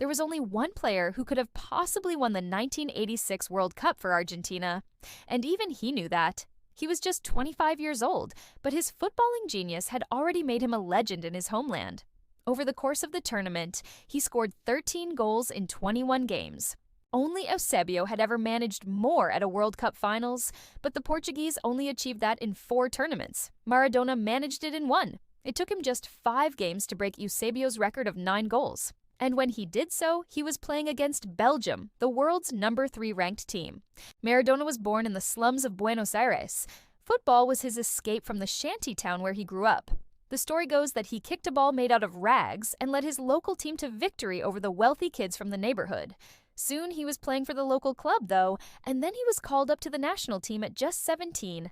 there was only one player who could have possibly won the 1986 World Cup for Argentina, and even he knew that. He was just 25 years old, but his footballing genius had already made him a legend in his homeland. Over the course of the tournament, he scored 13 goals in 21 games. Only Eusebio had ever managed more at a World Cup finals, but the Portuguese only achieved that in 4 tournaments. Maradona managed it in 1. It took him just 5 games to break Eusebio's record of 9 goals. And when he did so, he was playing against Belgium, the world's number 3 ranked team. Maradona was born in the slums of Buenos Aires. Football was his escape from the shanty town where he grew up. The story goes that he kicked a ball made out of rags and led his local team to victory over the wealthy kids from the neighborhood. Soon he was playing for the local club, though, and then he was called up to the national team at just 17.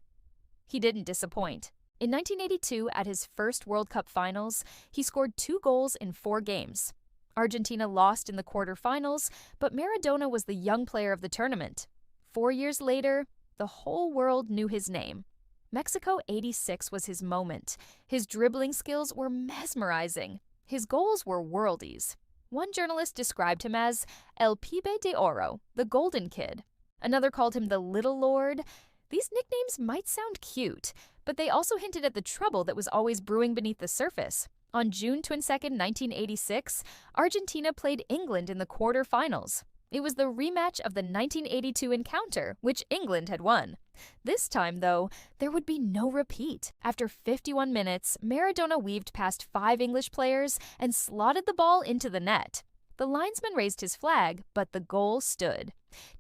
He didn't disappoint. In 1982, at his first World Cup finals, he scored 2 goals in 4 games. Argentina lost in the quarterfinals, but Maradona was the young player of the tournament. 4 years later, the whole world knew his name. Mexico '86 was his moment. His dribbling skills were mesmerizing. His goals were worldies. One journalist described him as El Pibe de Oro, the Golden Kid. Another called him the Little Lord. These nicknames might sound cute, but they also hinted at the trouble that was always brewing beneath the surface. On June 22, 1986, Argentina played England in the quarterfinals. It was the rematch of the 1982 encounter, which England had won. This time, though, there would be no repeat. After 51 minutes, Maradona weaved past 5 English players and slotted the ball into the net. The linesman raised his flag, but the goal stood.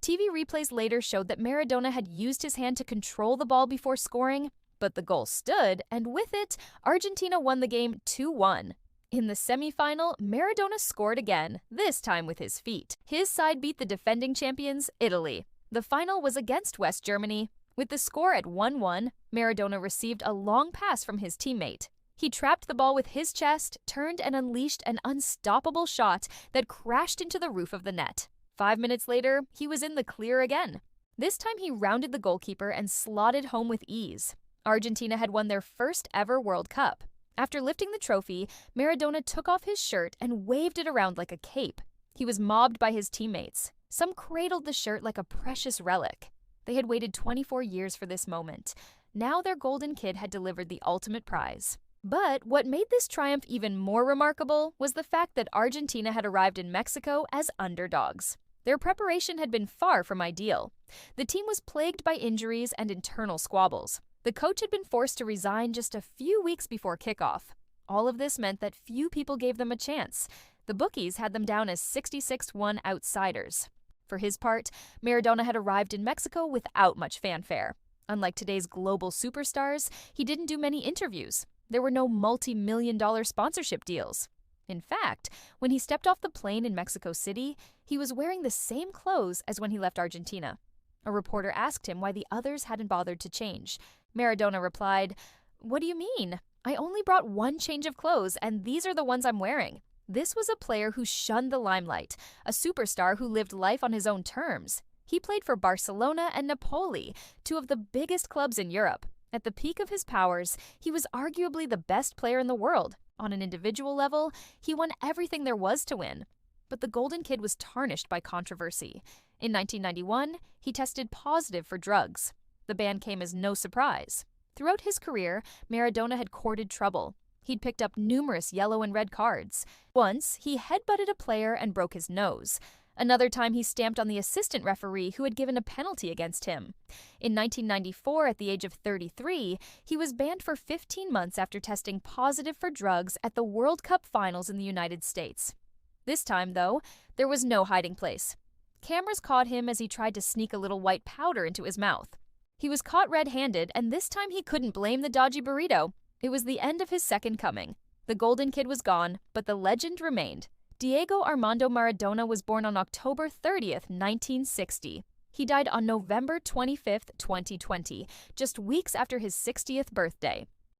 TV replays later showed that Maradona had used his hand to control the ball before scoring, but the goal stood, and with it, Argentina won the game 2-1. In the semifinal, Maradona scored again, this time with his feet. His side beat the defending champions, Italy. The final was against West Germany. With the score at 1-1, Maradona received a long pass from his teammate. He trapped the ball with his chest, turned and unleashed an unstoppable shot that crashed into the roof of the net. 5 minutes later, he was in the clear again. This time he rounded the goalkeeper and slotted home with ease. Argentina had won their first ever World Cup. After lifting the trophy, Maradona took off his shirt and waved it around like a cape. He was mobbed by his teammates. Some cradled the shirt like a precious relic. They had waited 24 years for this moment. Now their golden kid had delivered the ultimate prize. But what made this triumph even more remarkable was the fact that Argentina had arrived in Mexico as underdogs. Their preparation had been far from ideal. The team was plagued by injuries and internal squabbles. The coach had been forced to resign just a few weeks before kickoff. All of this meant that few people gave them a chance. The bookies had them down as 66-1 outsiders. For his part, Maradona had arrived in Mexico without much fanfare. Unlike today's global superstars, he didn't do many interviews. There were no multi-million-dollar sponsorship deals. In fact, when he stepped off the plane in Mexico City, he was wearing the same clothes as when he left Argentina. A reporter asked him why the others hadn't bothered to change. Maradona replied, "What do you mean? I only brought one change of clothes, and these are the ones I'm wearing." This was a player who shunned the limelight, a superstar who lived life on his own terms. He played for Barcelona and Napoli, 2 of the biggest clubs in Europe. At the peak of his powers, he was arguably the best player in the world. On an individual level, he won everything there was to win. But the Golden Kid was tarnished by controversy. In 1991, he tested positive for drugs. The ban came as no surprise. Throughout his career, Maradona had courted trouble. He'd picked up numerous yellow and red cards. Once, he headbutted a player and broke his nose. Another time, he stamped on the assistant referee who had given a penalty against him. In 1994, at the age of 33, he was banned for 15 months after testing positive for drugs at the World Cup finals in the United States. This time, though, there was no hiding place. Cameras caught him as he tried to sneak a little white powder into his mouth. He was caught red-handed, and this time he couldn't blame the dodgy burrito. It was the end of his second coming. The Golden Kid was gone, but the legend remained. Diego Armando Maradona was born on October 30th, 1960. He died on November 25th, 2020, just weeks after his 60th birthday.